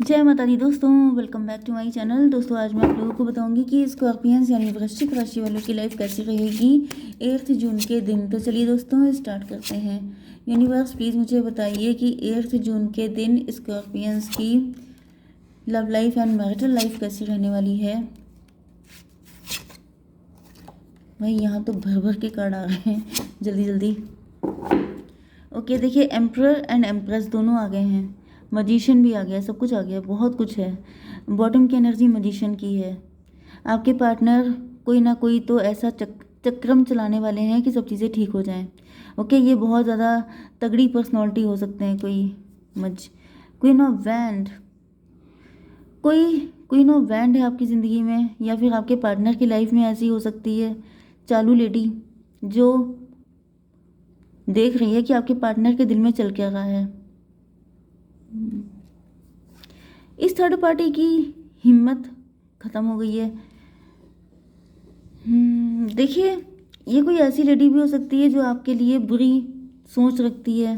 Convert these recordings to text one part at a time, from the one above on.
जय माता दी दोस्तों, welcome back to my channel. दोस्तों आज मैं आप लोगों को बताऊंगी कि स्कॉर्पियंस यानी वृश्चिक राशि वालों की लाइफ कैसी रहेगी 8 जून के दिन। तो चलिए दोस्तों स्टार्ट करते हैं। यूनिवर्स प्लीज़ मुझे बताइए कि 8 जून के दिन स्कॉर्पियंस की love life and marital life कैसी रहने वाली है। भाई यहाँ तो भर भर के कार्ड आ रहे हैं, जल्दी जल्दी। ओके देखिए, एम्परर एंड एम्प्रेस दोनों आ गए हैं, मजिशियन भी आ गया, सब कुछ आ गया, बहुत कुछ है। बॉटम की एनर्जी मजिशियन की है। आपके पार्टनर कोई ना कोई तो ऐसा चक्रम चलाने वाले हैं कि सब चीज़ें ठीक हो जाएं। ओके, ये बहुत ज़्यादा तगड़ी पर्सनालिटी हो सकते हैं। क्वीन ऑफ वैंड, कोई क्वीन ऑफ वैंड है आपकी ज़िंदगी में, या फिर आपके पार्टनर की लाइफ में ऐसी हो सकती है चालू लेडी जो देख रही है कि आपके पार्टनर के दिल में चल क्या रहा है। इस थर्ड पार्टी की हिम्मत ख़त्म हो गई है। देखिए, ये कोई ऐसी लेडी भी हो सकती है जो आपके लिए बुरी सोच रखती है,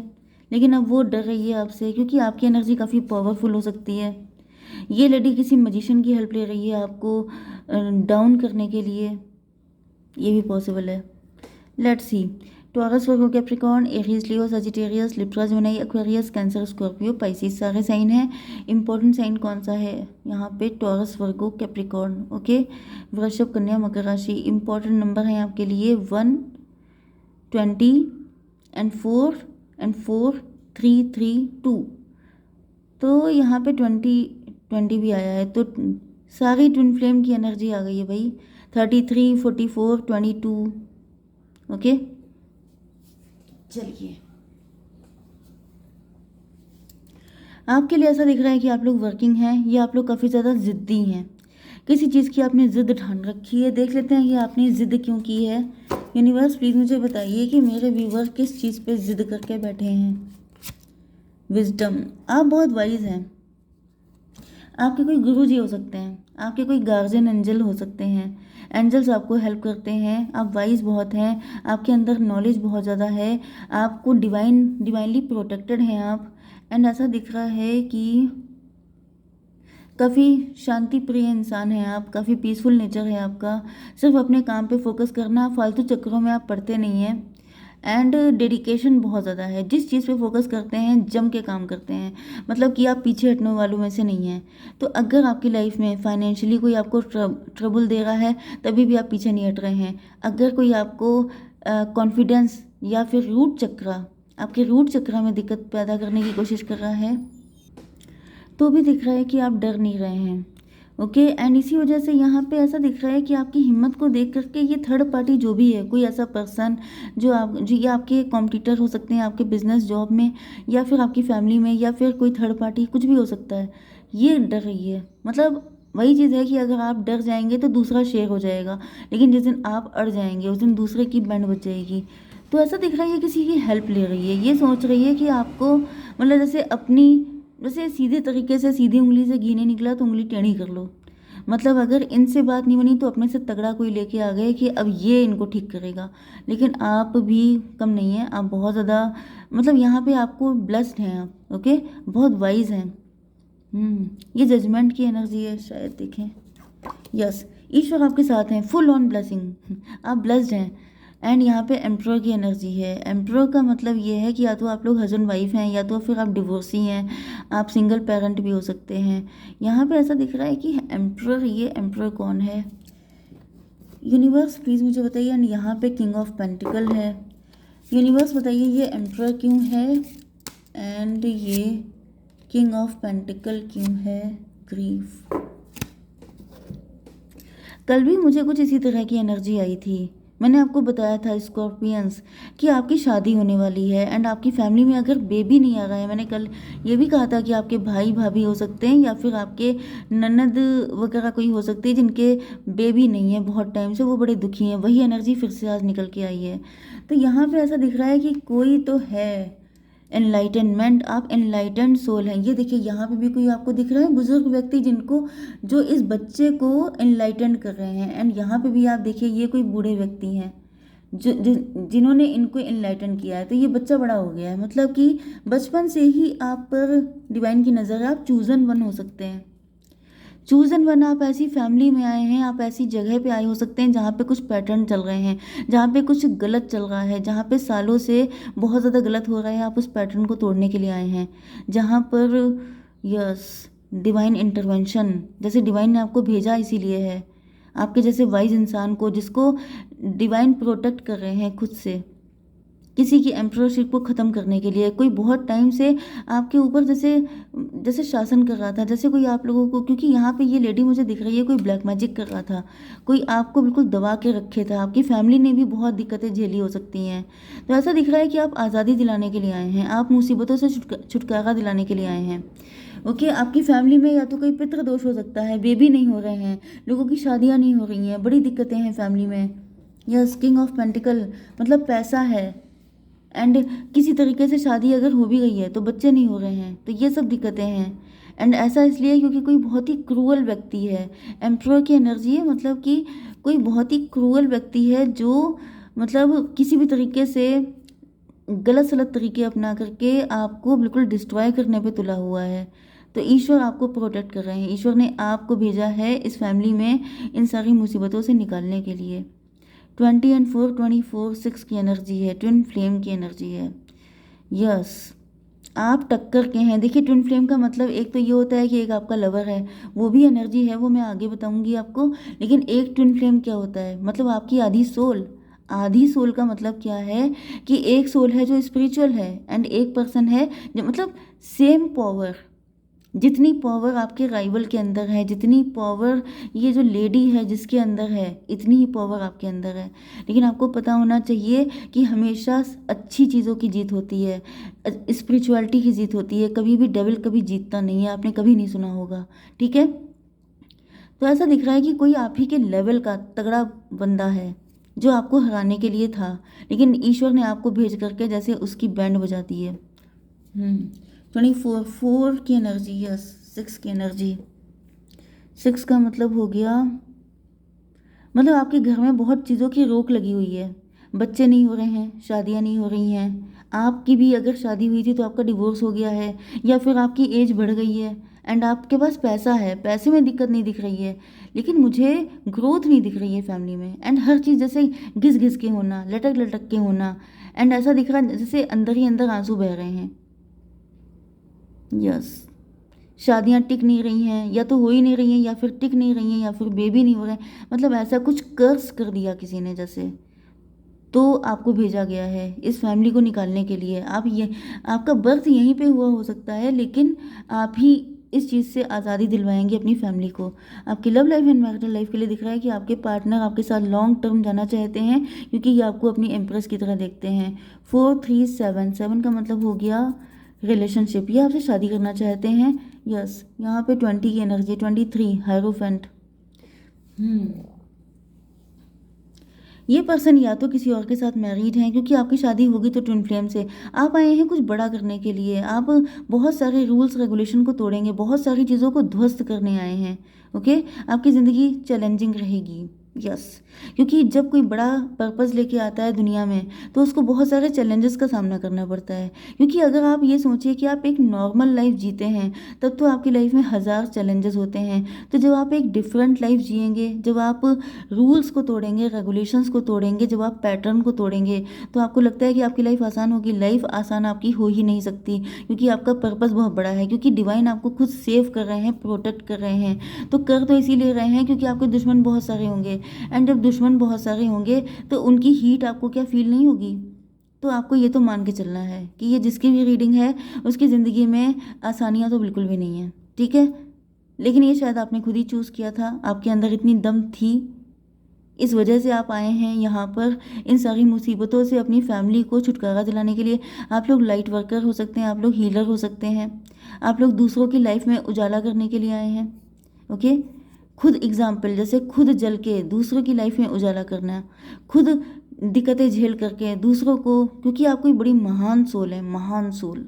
लेकिन अब वो डर रही है आपसे क्योंकि आपकी एनर्जी काफ़ी पावरफुल हो सकती है। ये लेडी किसी मजिशियन की हेल्प ले रही है आपको डाउन करने के लिए, ये भी पॉसिबल है। Let's see. Taurus, Virgo, Capricorn, Aries, Leo, Sagittarius, Libra, Gemini, Aquarius, cancer, Scorpio, Pisces सारे साइन हैं। इंपॉर्टेंट साइन कौन सा है यहाँ पे? टॉरस, वर्गो, कैप्रिकॉर्न। ओके, वृषभ, कन्या, मकर राशि। इंपॉर्टेंट नंबर हैं आपके लिए 1, 20 एंड 4 3 3 2। तो यहाँ पे 20 भी आया है, तो सारी ट्विन फ्लेम की एनर्जी आ गई है भाई। 33 44 22। ओके चलिए, आपके लिए ऐसा दिख रहा है कि आप लोग वर्किंग हैं या आप लोग काफ़ी ज़्यादा ज़िद्दी हैं। किसी चीज़ की आपने ज़िद ठान रखी है। देख लेते हैं कि आपने ज़िद क्यों की है। यूनिवर्स प्लीज़ मुझे बताइए कि मेरे व्यूवर किस चीज़ पे ज़िद करके बैठे हैं। विजडम, आप बहुत वाइज हैं। आपके कोई गुरु जी हो सकते हैं, आपके कोई गार्जियन एंजल हो सकते हैं। एंजल्स आपको हेल्प करते हैं। आप वाइज बहुत हैं, आपके अंदर नॉलेज बहुत ज़्यादा है, आपको डिवाइनली प्रोटेक्टेड हैं आप। एंड ऐसा दिख रहा है कि काफ़ी शांति प्रिय इंसान हैं आप, काफ़ी पीसफुल नेचर है आपका। सिर्फ अपने काम पे फोकस करना, फालतू चक्करों में आप पड़ते नहीं हैं। एंड डेडिकेशन बहुत ज़्यादा है, जिस चीज़ पे फोकस करते हैं जम के काम करते हैं, मतलब कि आप पीछे हटने वालों में से नहीं हैं। तो अगर आपकी लाइफ में फाइनेंशियली कोई आपको ट्रबल दे रहा है तभी भी आप पीछे नहीं हट रहे हैं। अगर कोई आपको कॉन्फिडेंस या फिर रूट चक्र, आपके रूट चक्र में दिक्कत पैदा करने की कोशिश कर रहा है तो भी दिख रहा है कि आप डर नहीं रहे हैं। ओके, एंड इसी वजह से यहाँ पे ऐसा दिख रहा है कि आपकी हिम्मत को देख करके ये थर्ड पार्टी जो भी है, कोई ऐसा पर्सन जो ये आपके कॉम्पिटिटर हो सकते हैं आपके बिजनेस जॉब में, या फिर आपकी फैमिली में, या फिर कोई थर्ड पार्टी, कुछ भी हो सकता है, ये डर रही है। मतलब वही चीज़ है कि अगर आप डर जाएंगे तो दूसरा शेयर हो जाएगा, लेकिन जिस दिन आप अड़ जाएंगे उस दिन दूसरे की बैंड बच जाएगी। तो ऐसा दिख रहा है किसी की हेल्प ले रही है, ये सोच रही है कि आपको, मतलब जैसे सीधे तरीके से सीधी उंगली से घी नहीं निकला तो उंगली टेढ़ी कर लो। मतलब अगर इनसे बात नहीं बनी तो अपने से तगड़ा कोई लेके आ गए कि अब ये इनको ठीक करेगा। लेकिन आप भी कम नहीं हैं, आप बहुत ज़्यादा, मतलब यहाँ पे आपको ब्लेस्ड हैं आप। ओके, बहुत वाइज हैं। ये जजमेंट की एनर्जी है शायद, देखें। यस, ईश्वर आपके साथ हैं, फुल ऑन ब्लेसिंग, आप ब्लेस्ड हैं। एंड यहाँ पे एम्प्रोर की एनर्जी है। एम्प्रोर का मतलब ये है कि या तो आप लोग हस्बैंड वाइफ हैं, या तो फिर आप डिवोर्सी हैं, आप सिंगल पेरेंट भी हो सकते हैं। यहाँ पे ऐसा दिख रहा है कि एम्प्रोर, ये एम्प्रोर कौन है? यूनिवर्स प्लीज़ मुझे बताइए। एंड यहाँ पे किंग ऑफ पेंटिकल है। यूनिवर्स बताइए ये एम्प्रोर क्यों है एंड ये किंग ऑफ पेंटिकल क्यों है? ग्रीफ। कल भी मुझे कुछ इसी तरह की एनर्जी आई थी। मैंने आपको बताया था स्कॉर्पियंस कि आपकी शादी होने वाली है एंड आपकी फैमिली में अगर बेबी नहीं आ रहा है, मैंने कल ये भी कहा था कि आपके भाई भाभी हो सकते हैं या फिर आपके ननद वगैरह कोई हो सकती है जिनके बेबी नहीं है बहुत टाइम से, वो बड़े दुखी हैं। वही एनर्जी फिर से आज निकल के आई है। तो यहाँ पे ऐसा दिख रहा है कि कोई तो है एनलाइटनमेंट, आप एनलाइटेंड सोल हैं। ये देखिए, यहाँ पे भी कोई आपको दिख रहा है बुजुर्ग व्यक्ति जिनको, जो इस बच्चे को एनलाइटेंड कर रहे हैं। एंड यहाँ पे भी आप देखिए ये कोई बूढ़े व्यक्ति हैं जिन्होंने इनको इनलाइटन किया है। तो ये बच्चा बड़ा हो गया है, मतलब कि बचपन से ही आप पर डिवाइन की नज़र है। आप चूजन वन हो सकते हैं। चूजन वन, आप ऐसी फैमिली में आए हैं, आप ऐसी जगह पे आए हो सकते हैं जहाँ पे कुछ पैटर्न चल रहे हैं, जहाँ पे कुछ गलत चल रहा है, जहाँ पे सालों से बहुत ज़्यादा गलत हो रहा है। आप उस पैटर्न को तोड़ने के लिए आए हैं, जहाँ पर यस डिवाइन इंटरवेंशन, जैसे डिवाइन ने आपको भेजा इसीलिए है, आपके जैसे वाइज इंसान को, जिसको डिवाइन प्रोटेक्ट कर रहे हैं खुद से, किसी की एम्पररशिप को ख़त्म करने के लिए। कोई बहुत टाइम से आपके ऊपर जैसे जैसे शासन कर रहा था, जैसे कोई आप लोगों को, क्योंकि यहाँ पे ये लेडी मुझे दिख रही है, कोई ब्लैक मैजिक कर रहा था, कोई आपको बिल्कुल दबा के रखे था। आपकी फैमिली ने भी बहुत दिक्कतें झेली हो सकती हैं। तो ऐसा दिख रहा है कि आप आज़ादी दिलाने के लिए आए हैं, आप मुसीबतों से छुटकारा दिलाने के लिए आए हैं। ओके, आपकी फैमिली में या तो कोई पितृ दोष हो सकता है, बेबी नहीं हो रहे हैं, लोगों की शादियाँ नहीं हो रही हैं, बड़ी दिक्कतें हैं फैमिली में। यस, किंग ऑफ पेंटिकल, मतलब पैसा है, एंड किसी तरीके से शादी अगर हो भी गई है तो बच्चे नहीं हो रहे हैं, तो ये सब दिक्कतें हैं। एंड ऐसा इसलिए क्योंकि कोई बहुत ही क्रूअल व्यक्ति है, एम्परर की एनर्जी है, मतलब कि कोई बहुत ही क्रूअल व्यक्ति है जो मतलब किसी भी तरीके से गलत सलत तरीके अपना करके आपको बिल्कुल डिस्ट्रॉय करने पे तुला हुआ है। तो ईश्वर आपको प्रोटेक्ट कर रहे हैं, ईश्वर ने आपको भेजा है इस फैमिली में इन सारी मुसीबतों से निकालने के लिए। 20 एंड 4, 24, 6 की एनर्जी है, ट्विन फ्लेम की एनर्जी है। यस, आप टक्कर के हैं। देखिए, ट्विन फ्लेम का मतलब एक तो ये होता है कि एक आपका लवर है, वो भी एनर्जी है, वो मैं आगे बताऊंगी आपको। लेकिन एक ट्विन फ्लेम क्या होता है, मतलब आपकी आधी सोल। आधी सोल का मतलब क्या है कि एक सोल है जो स्पिरिचुअल है, एंड एक पर्सन है जो मतलब सेम पावर। जितनी पावर आपके राइवल के अंदर है, जितनी पावर ये जो लेडी है जिसके अंदर है, इतनी ही पावर आपके अंदर है। लेकिन आपको पता होना चाहिए कि हमेशा अच्छी चीज़ों की जीत होती है, स्पिरिचुअलिटी की जीत होती है। कभी भी डेविल कभी जीतता नहीं है, आपने कभी नहीं सुना होगा, ठीक है। तो ऐसा दिख रहा है कि कोई आप ही के लेवल का तगड़ा बंदा है जो आपको हराने के लिए था, लेकिन ईश्वर ने आपको भेज करके जैसे उसकी बैंड बजा दी है। 24 की एनर्जी, यस 6 की एनर्जी। 6 का मतलब हो गया, मतलब आपके घर में बहुत चीज़ों की रोक लगी हुई है, बच्चे नहीं हो रहे हैं, शादियां नहीं हो रही हैं। आपकी भी अगर शादी हुई थी तो आपका डिवोर्स हो गया है, या फिर आपकी एज बढ़ गई है, एंड आपके पास पैसा है, पैसे में दिक्कत नहीं दिख रही है, लेकिन मुझे ग्रोथ नहीं दिख रही है फैमिली में। एंड हर चीज़ जैसे घिस घिस के होना, लटक लटक के होना, एंड ऐसा दिख रहा है जैसे अंदर ही अंदर आंसू बह रहे हैं। यस, शादियां टिक नहीं रही हैं, या तो हो ही नहीं रही हैं, या फिर टिक नहीं रही हैं, या फिर बेबी नहीं हो रहे हैं, मतलब ऐसा कुछ कर्स कर दिया किसी ने जैसे। तो आपको भेजा गया है इस फैमिली को निकालने के लिए। आप ये, आपका बर्थ यहीं पे हुआ हो सकता है, लेकिन आप ही इस चीज़ से आज़ादी दिलवाएंगे अपनी फैमिली को। आपकी love life and marital life के लिए दिख रहा है कि आपके पार्टनर आपके साथ लॉन्ग टर्म जाना चाहते हैं, क्योंकि ये आपको अपनी एम्प्रेस की तरह देखते हैं। 4, 3, 7, 7 का मतलब हो गया रिलेशनशिप, ये आपसे शादी करना चाहते हैं। यस, यहाँ पे 20 की एनर्जी, 23 हायरोफेंट। ये पर्सन या तो किसी और के साथ मैरिड हैं, क्योंकि आपकी शादी होगी तो ट्विन फ्लेम से। आप आए हैं कुछ बड़ा करने के लिए, आप बहुत सारे रूल्स रेगुलेशन को तोड़ेंगे, बहुत सारी चीज़ों को ध्वस्त करने आए हैं। ओके, आपकी ज़िंदगी चैलेंजिंग रहेगी। यस, क्योंकि जब कोई बड़ा पर्पस लेके आता है दुनिया में तो उसको बहुत सारे चैलेंजेस का सामना करना पड़ता है। क्योंकि अगर आप ये सोचिए कि आप एक नॉर्मल लाइफ जीते हैं, तब तो आपकी लाइफ में हज़ार चैलेंजेस होते हैं। तो जब आप एक डिफरेंट लाइफ जिएंगे, जब आप रूल्स को तोड़ेंगे, रेगुलेशंस को तोड़ेंगे, जब आप पैटर्न को तोड़ेंगे, तो आपको लगता है कि आपकी लाइफ आसान होगी। लाइफ आसान आपकी हो ही नहीं सकती, क्योंकि आपका पर्पस बहुत बड़ा है, क्योंकि डिवाइन आपको खुद सेव कर रहे हैं, प्रोटेक्ट कर रहे हैं। तो कर तो इसीलिए रहे हैं क्योंकि आपके दुश्मन बहुत सारे होंगे, एंड जब दुश्मन बहुत सारे होंगे तो उनकी हीट आपको क्या फील नहीं होगी। तो आपको ये तो मान के चलना है कि ये जिसकी भी रीडिंग है उसकी ज़िंदगी में आसानियाँ तो बिल्कुल भी नहीं है, ठीक है। लेकिन ये शायद आपने खुद ही चूज़ किया था, आपके अंदर इतनी दम थी, इस वजह से आप आए हैं यहाँ पर इन सारी मुसीबतों से अपनी फैमिली को छुटकारा दिलाने के लिए। आप लोग लाइट वर्कर हो सकते हैं, आप लोग हीलर हो सकते हैं, आप लोग दूसरों की लाइफ में उजाला करने के लिए आए हैं। ओके, खुद एग्जाम्पल, जैसे खुद जल के दूसरों की लाइफ में उजाला करना, खुद दिक्कतें झेल करके दूसरों को, क्योंकि आप कोई बड़ी महान सोल है, महान सोल।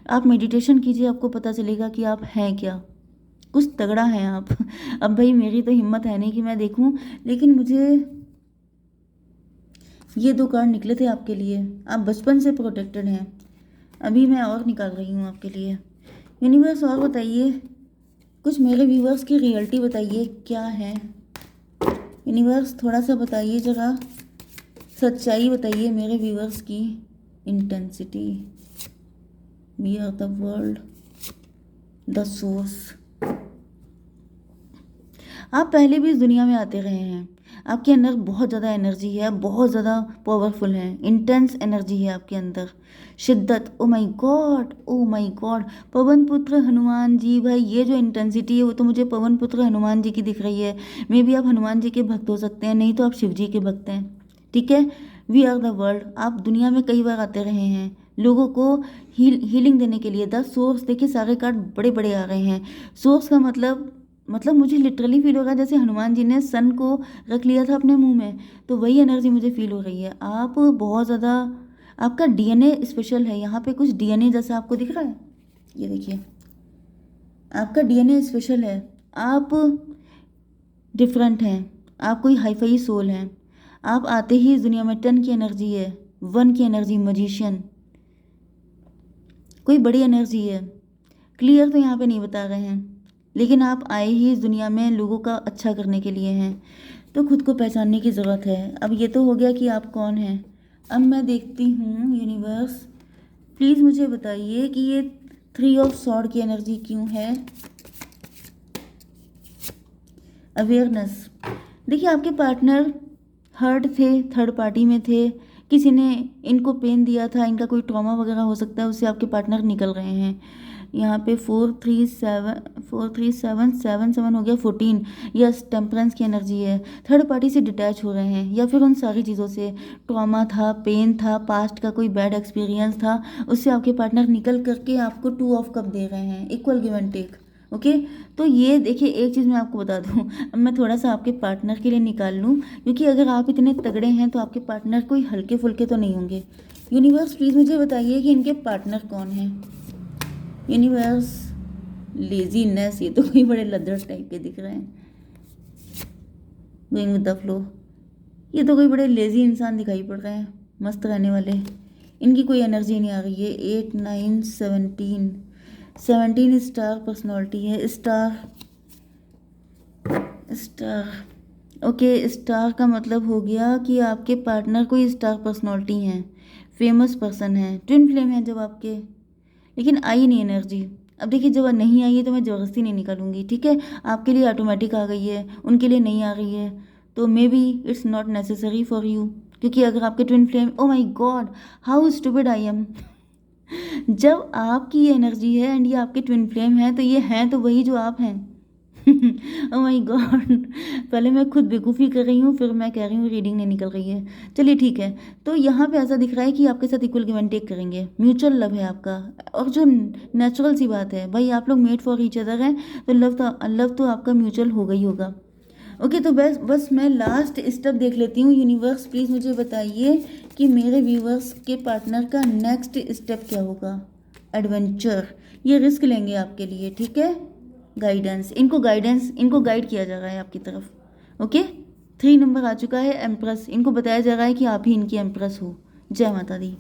आप मेडिटेशन कीजिए, आपको पता चलेगा कि आप हैं क्या, कुछ तगड़ा है आप। अब भाई मेरी तो हिम्मत है नहीं कि मैं देखूं, लेकिन मुझे ये 2 कार्ड निकले थे आपके लिए। आप बचपन से प्रोटेक्टेड हैं। अभी मैं और निकाल रही हूँ आपके लिए। यूनिवर्स और बताइए, कुछ मेरे व्यूवर्स की रियलिटी बताइए क्या है। यूनिवर्स थोड़ा सा बताइए ज़रा, सच्चाई बताइए मेरे व्यूवर्स की। Intensity, we are the world, the source. आप पहले भी इस दुनिया में आते रहे हैं। आपके अंदर बहुत ज़्यादा एनर्जी है, बहुत ज़्यादा पावरफुल है, इंटेंस एनर्जी है आपके अंदर, शिद्दत। Oh my God, oh my God, पवन पुत्र हनुमान जी। भाई ये जो इंटेंसिटी है वो तो मुझे पवन पुत्र हनुमान जी की दिख रही है। मे बी आप हनुमान जी के भक्त हो सकते हैं, नहीं तो आप शिव जी के भक्त हैं। ठीक है, वी आर द वर्ल्ड। आप दुनिया में कई बार आते रहे हैं लोगों को हीलिंग देने के लिए। द सोर्स, देखिए सारे कार्ड बड़े बड़े आ रहे हैं। सोर्स का मतलब मुझे लिटरली फील हो रहा है जैसे हनुमान जी ने सन को रख लिया था अपने मुंह में, तो वही एनर्जी मुझे फील हो रही है। आप बहुत ज़्यादा, आपका डीएनए स्पेशल है। यहाँ पे कुछ डीएनए जैसा आपको दिख रहा है, ये देखिए, आपका डीएनए स्पेशल है। आप डिफरेंट हैं, आप कोई हाईफाई सोल हैं। आप आते ही इस दुनिया में 10 की एनर्जी है, 1 की एनर्जी, मजिशियन, कोई बड़ी एनर्जी है। क्लियर तो यहाँ पे नहीं बता रहे हैं, लेकिन आप आए ही इस दुनिया में लोगों का अच्छा करने के लिए हैं। तो खुद को पहचानने की ज़रूरत है। अब ये तो हो गया कि आप कौन हैं। अब मैं देखती हूँ यूनिवर्स, प्लीज़ मुझे बताइए कि ये 3 ऑफ सॉर्ड की एनर्जी क्यों है। अवेयरनेस, देखिए आपके पार्टनर हर्ट थे, थर्ड पार्टी में थे, किसी ने इनको पेन दिया था, इनका कोई ट्रॉमा वगैरह हो सकता है, उससे आपके पार्टनर निकल रहे हैं। यहाँ पे 4 3 7 हो गया 14। यस, टेम्परेंस की एनर्जी है। थर्ड पार्टी से डिटैच हो रहे हैं या फिर उन सारी चीज़ों से, ट्रॉमा था, पेन था, पास्ट का कोई बैड एक्सपीरियंस था, उससे आपके पार्टनर निकल करके आपको 2 ऑफ कप दे रहे हैं, equal give and take. Okay, तो ये देखिए एक चीज़ मैं आपको बता दूं, अब मैं थोड़ा सा आपके पार्टनर के लिए निकाल लूं, क्योंकि अगर आप इतने तगड़े हैं तो आपके पार्टनर कोई हल्के फुल्के तो नहीं होंगे। यूनिवर्स प्लीज़ मुझे बताइए कि इनके पार्टनर कौन हैं। यूनिवर्स, लेजीनेस, ये तो कोई बड़े लद्दड़ टाइप के दिख रहे हैं। गोइंग विद द फ्लो, ये तो कोई बड़े लेजी इंसान दिखाई पड़ रहे हैं, मस्त रहने वाले। इनकी कोई एनर्जी नहीं आ रही है। 8 9 17 स्टार पर्सनालिटी है। स्टार, ओके, स्टार का मतलब हो गया कि आपके पार्टनर कोई स्टार पर्सनालिटी हैं, फेमस पर्सन है, ट्विन फ्लेम है जब आपके, लेकिन आई नहीं एनर्जी। अब देखिए जब नहीं आई है तो मैं ज़बरदस्ती नहीं निकालूंगी, ठीक है। आपके लिए ऑटोमेटिक आ गई है, उनके लिए नहीं आ रही है, तो maybe it's not necessary for you. क्योंकि अगर आपके twin flame, oh my god how stupid I am, जब आपकी ये एनर्जी है एंड ये आपके ट्विन फ्लेम है, तो ये हैं तो वही जो आप हैं। ओह माय गॉड, पहले मैं खुद बेवकूफ़ी कर रही हूँ, फिर मैं कह रही हूँ रीडिंग नहीं निकल रही है। चलिए ठीक है, तो यहाँ पे ऐसा दिख रहा है कि आपके साथ इक्वल गिव एंड टेक करेंगे, म्यूचुअल लव है आपका। और जो नेचुरल सी बात है भाई, आप लोग मेड फॉर ईच अदर हैं, तो लव तो आपका म्यूचुअल होगा ही होगा। ओके, तो बस मैं लास्ट स्टेप देख लेती हूँ। यूनिवर्स प्लीज़ मुझे बताइए कि मेरे व्यूवर्स के पार्टनर का नेक्स्ट स्टेप क्या होगा। एडवेंचर, ये रिस्क लेंगे आपके लिए, ठीक है। गाइडेंस, इनको गाइड किया जा रहा है आपकी तरफ। ओके, 3 नंबर आ चुका है एम्प्रेस, इनको बताया जा रहा है कि आप ही इनकी एम्प्रेस हो। जय माता दी।